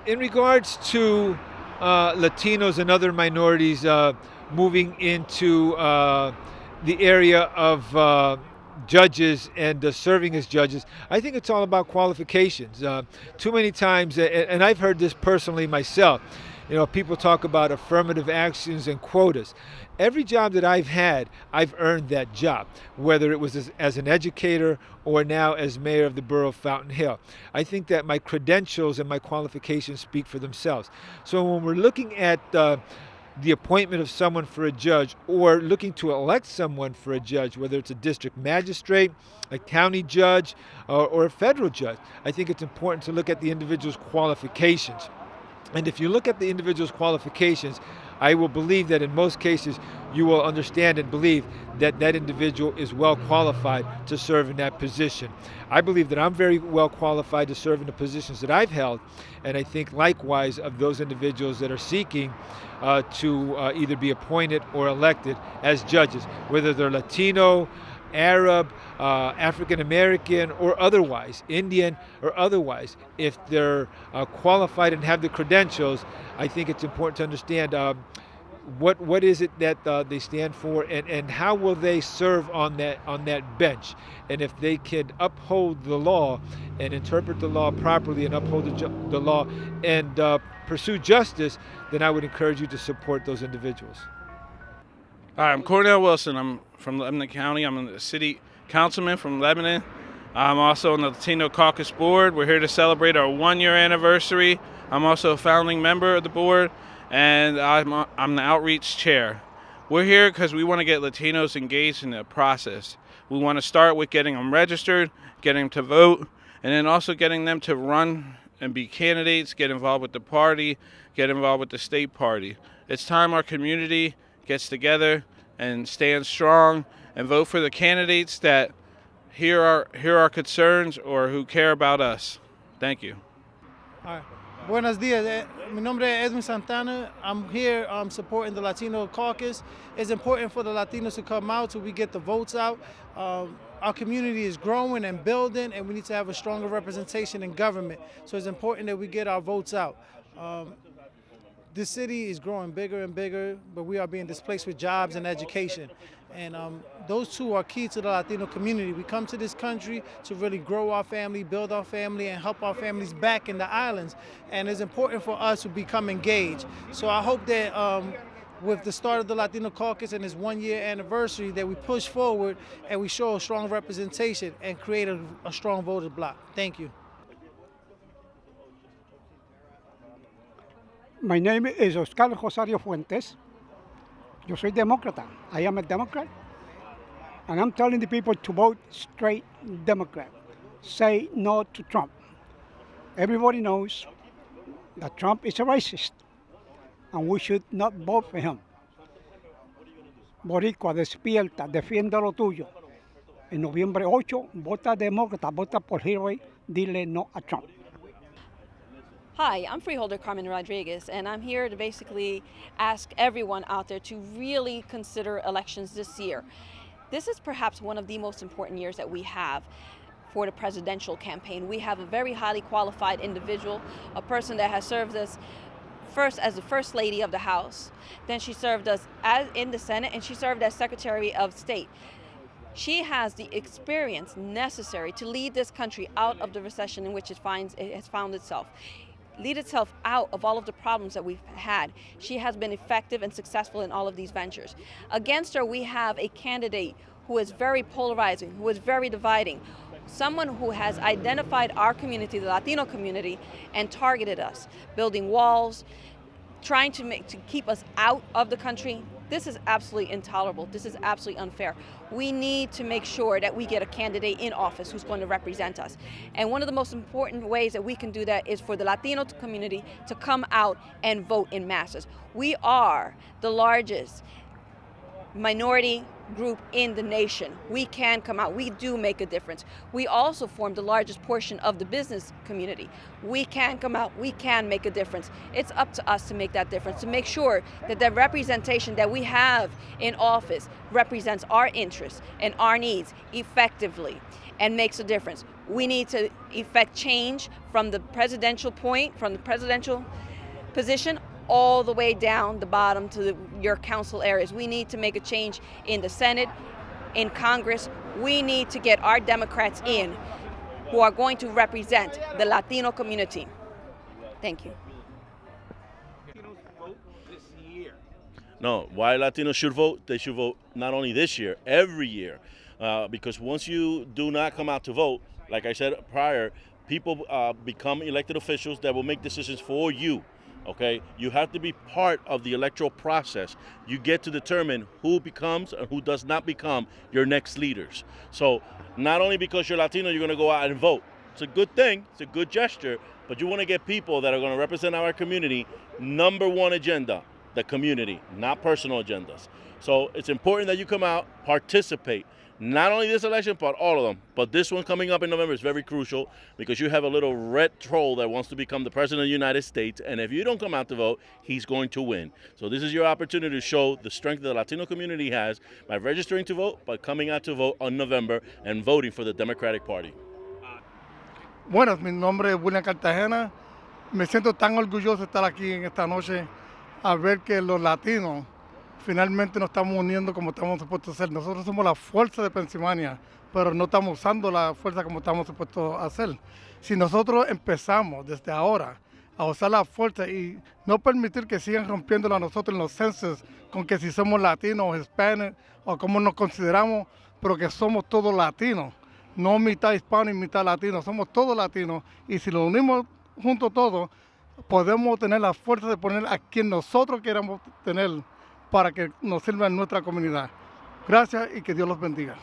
In regards to Latinos and other minorities moving into the area of judges and serving as judges, I think it's all about qualifications. Too many times, and I've heard this personally myself, people talk about affirmative actions and quotas. Every job that I've had, I've earned that job, whether it was as an educator or now as mayor of the borough of Fountain Hill. I think that my credentials and my qualifications speak for themselves. So when we're looking at the appointment of someone for a judge or looking to elect someone for a judge, whether it's a district magistrate, a county judge, or a federal judge, I think it's important to look at the individual's qualifications. And if you look at the individual's qualifications, I will believe that in most cases you will understand and believe that that individual is well qualified to serve in that position. I believe that I'm very well qualified to serve in the positions that I've held, and I think likewise of those individuals that are seeking to either be appointed or elected as judges, whether they're Latino, Arab, African American, or otherwise, Indian or otherwise. If they're qualified and have the credentials, I think it's important to understand what is it that they stand for, and how will they serve on that bench. And if they can uphold the law and interpret the law properly and uphold the law and pursue justice, then I would encourage you to support those individuals. Hi, I'm Cornell Wilson. I'm from Lebanon County. I'm a city councilman from Lebanon. I'm also on the Latino Caucus board. We're here to celebrate our 1-year anniversary. I'm also a founding member of the board, and I'm the outreach chair. We're here because we want to get Latinos engaged in the process. We want to start with getting them registered, getting them to vote, and then also getting them to run and be candidates, get involved with the party, get involved with the state party. It's time our community gets together and stands strong and vote for the candidates that hear our concerns or who care about us. Thank you. Hi. Buenos dias. Mi nombre es Edwin Santana. I'm here supporting the Latino Caucus. It's important for the Latinos to come out so we get the votes out. Our community is growing and building, and we need to have a stronger representation in government. So it's important that we get our votes out. This city is growing bigger and bigger, but we are being displaced with jobs and education. And those two are key to the Latino community. We come to this country to really grow our family, build our family, and help our families back in the islands. And it's important for us to become engaged. So I hope that with the start of the Latino Caucus and its 1-year anniversary, that we push forward and we show a strong representation and create a strong voter bloc. Thank you. My name is Oscar Rosario Fuentes. Yo soy demócrata. I am a Democrat. And I'm telling the people to vote straight Democrat. Say no to Trump. Everybody knows that Trump is a racist. And we should not vote for him. Boricua, despierta, defiende lo tuyo. En noviembre 8, vota demócrata, vota por Hillary, dile no a Trump. Hi, I'm freeholder Carmen Rodriguez, and I'm here to basically ask everyone out there to really consider elections this year. This is perhaps one of the most important years that we have for the presidential campaign. We have a very highly qualified individual, a person that has served us first as the First Lady of the House, then she served us in the Senate, and she served as Secretary of State. She has the experience necessary to lead this country out of the recession in which it has found itself. Lead itself out of all of the problems that we've had. She has been effective and successful in all of these ventures. Against her, we have a candidate who is very polarizing, who is very dividing, someone who has identified our community, the Latino community, and targeted us, building walls, trying to keep us out of the country. This is absolutely intolerable. This is absolutely unfair. We need to make sure that we get a candidate in office who's going to represent us. And one of the most important ways that we can do that is for the Latino community to come out and vote in masses. We are the largest minority group in the nation. We can come out. We do make a difference. We also form the largest portion of the business community. We can come out. We can make a difference. It's up to us to make that difference, to make sure that the representation that we have in office represents our interests and our needs effectively and makes a difference. We need to effect change from the presidential point, from the presidential position, all the way down the bottom to your council areas. We need to make a change in the Senate, in Congress. We need to get our Democrats in who are going to represent the Latino community. Thank you. No, why Latinos should vote? They should vote not only this year, every year. Because once you do not come out to vote, like I said prior, people become elected officials that will make decisions for you. Okay, you have to be part of the electoral process. You get to determine who becomes and who does not become your next leaders. So not only because you're Latino, you're going to go out and vote. It's a good thing, it's a good gesture, but you want to get people that are going to represent our community. Number one agenda, the community, not personal agendas. So it's important that you come out, participate. Not only this election, but all of them. But this one coming up in November is very crucial because you have a little red troll that wants to become the president of the United States. And if you don't come out to vote, he's going to win. So this is your opportunity to show the strength the Latino community has by registering to vote, by coming out to vote on November and voting for the Democratic Party. Buenas, mi nombre es William Cartagena. Me siento tan orgulloso de estar aquí en esta noche a ver que los latinos finalmente nos estamos uniendo como estamos supuestos a hacer. Nosotros somos la fuerza de Pensilvania, pero no estamos usando la fuerza como estamos supuestos a hacer. Si nosotros empezamos desde ahora a usar la fuerza y no permitir que sigan rompiéndolo a nosotros en los censos con que si somos latinos o hispanos o cómo nos consideramos, pero que somos todos latinos, no mitad hispano y mitad latino, somos todos latinos y si lo unimos juntos todos, podemos tener la fuerza de poner a quien nosotros queramos tener para que nos sirva en nuestra comunidad. Gracias y que Dios los bendiga.